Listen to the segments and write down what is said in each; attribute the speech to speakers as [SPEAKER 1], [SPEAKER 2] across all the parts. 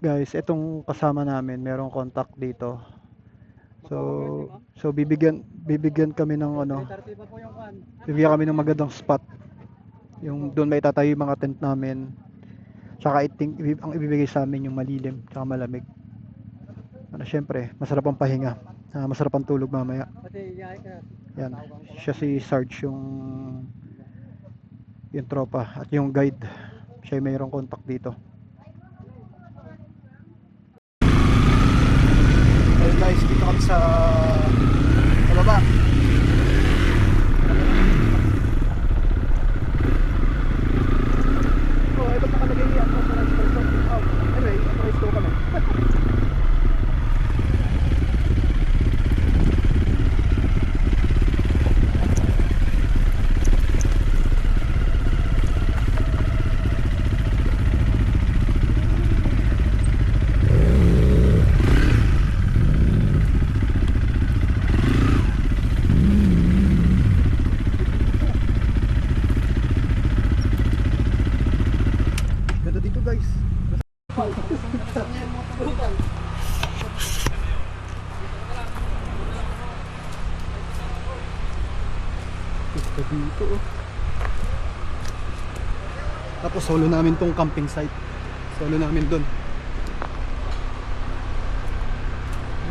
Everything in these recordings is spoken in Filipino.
[SPEAKER 1] Guys, itong kasama namin, merong contact dito. So bibigyan kami ng ano, bibigyan kami ng magandang spot. Yung doon may tatayo yung mga tent namin. Tsaka ang ibibigay sa amin yung malilim, tsaka malamig. Ano, syempre, masarap ang pahinga. Masarap ang tulog mamaya. Yan, siya si Sarge yung tropa at yung guide. Siya yung mayroong contact dito. Ayun guys, dito kami sa baba. Oh, ito pa kalagay yan. Anyway, authorized ko kami. Ganda dito guys. Ganda dito oh. Tapos solo namin tong camping site. Solo namin dun.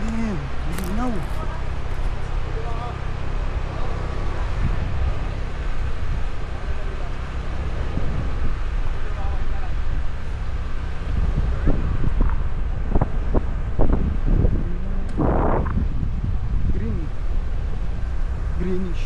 [SPEAKER 1] Man, linaw. Green. Greenish.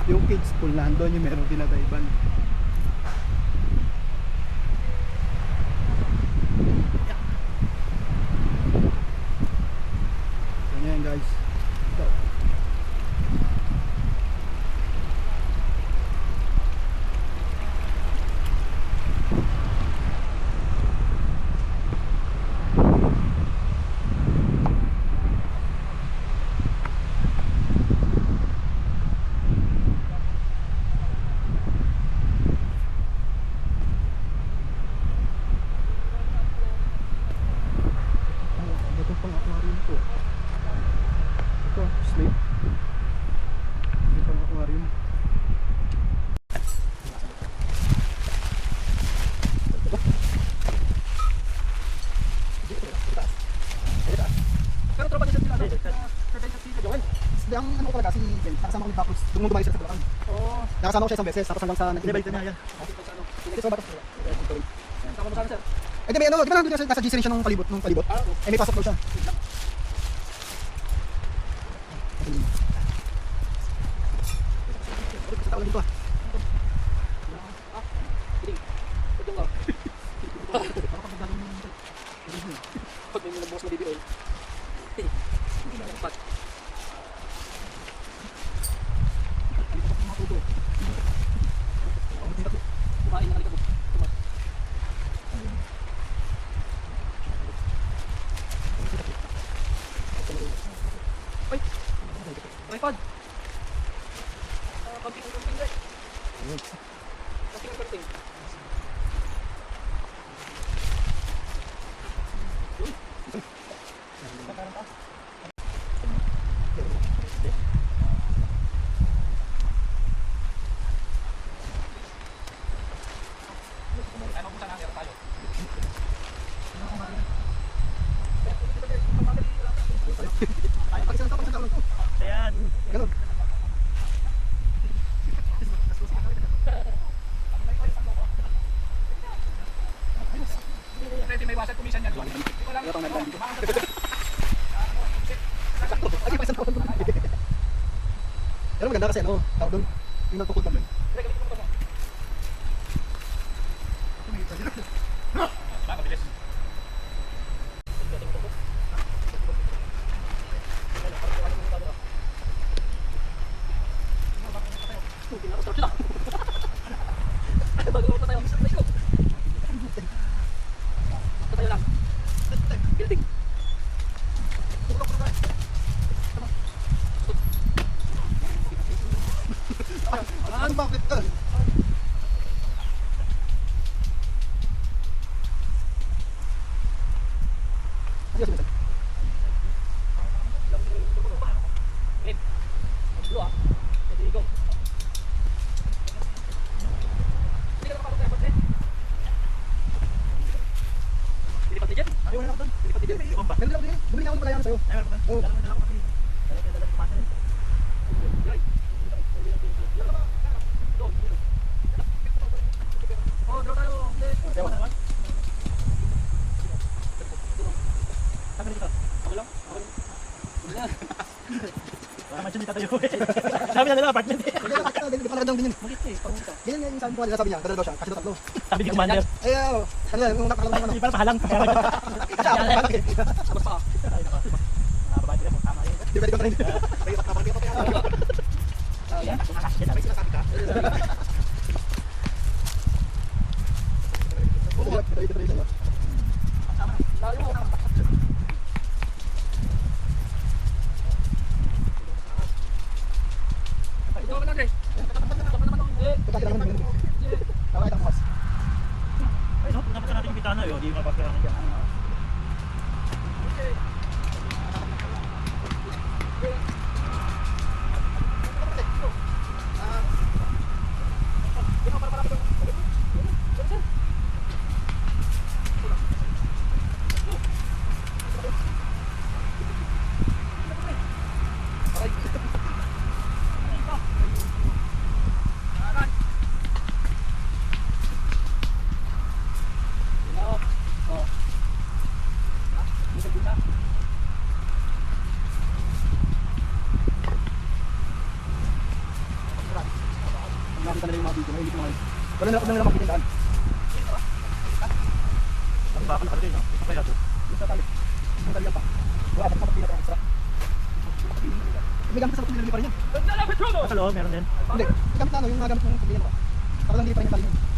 [SPEAKER 1] Yung kids pool nandun, yung meron dinadayban. Ganyan guys. Ito. Ito pang aquarium po. Ito, sleep. Ito pang aquarium. Pero tropa niya sila, ang ano ko talaga si Ben, nakasama ko ni Bakos, nung dumayo sila sa Bulacan. Oo. Nakasama ko siya isang beses, tapos hanggang sa nag-invite niya yan. Ito ba ito? Sama mo sana sir. Eh di may ano, di ba nandun kasi nasa GC rin siya nung palibot, Eh may pasok daw siya. Sa taon dito ah. Pag may nilabos na baby oil. Kumain na kalika mo. Ay! Tripod! Camping guys. Camping. Ayan. Ganun. Pwede may wasat kumisan yan. Ito lang. Pero maganda kasi ano, tao doon. Yung nagtukod kami. Mabilis.
[SPEAKER 2] Meron lang din. Bumili ako ng pagkayaan sa'yo. Oo.
[SPEAKER 3] Sabi na nila, apartment eh.
[SPEAKER 2] Hindi pa lang din yun. Ganyan nga yung sabi ko kanina, sabi niya, dalawa daw siya, kasi tatlo.
[SPEAKER 3] Sabi ni Commander.
[SPEAKER 2] Eh, ano yan, yung nakakalang naman.
[SPEAKER 3] Hindi para pahalang.
[SPEAKER 2] Kasi ako, bakit? Di ba, di ba pa rin?
[SPEAKER 3] Ay no, punta pa natin yung bitana yun. Hindi mapapira natin dyan.
[SPEAKER 2] Nakita nila yung mga video, hindi ko mga wala nila makikita daan.
[SPEAKER 3] Ang baka nakarating no? Okay na to.
[SPEAKER 2] Isa tayo. Ang talya pa. Wala pa kapatid na extra. May gamit sa kapatid nila pa rin yan.
[SPEAKER 3] Sa loob, meron din.
[SPEAKER 2] Hindi, gamit na ano, yung mga gamit ng kapatid nila. Para lang hindi pa rin yung tali.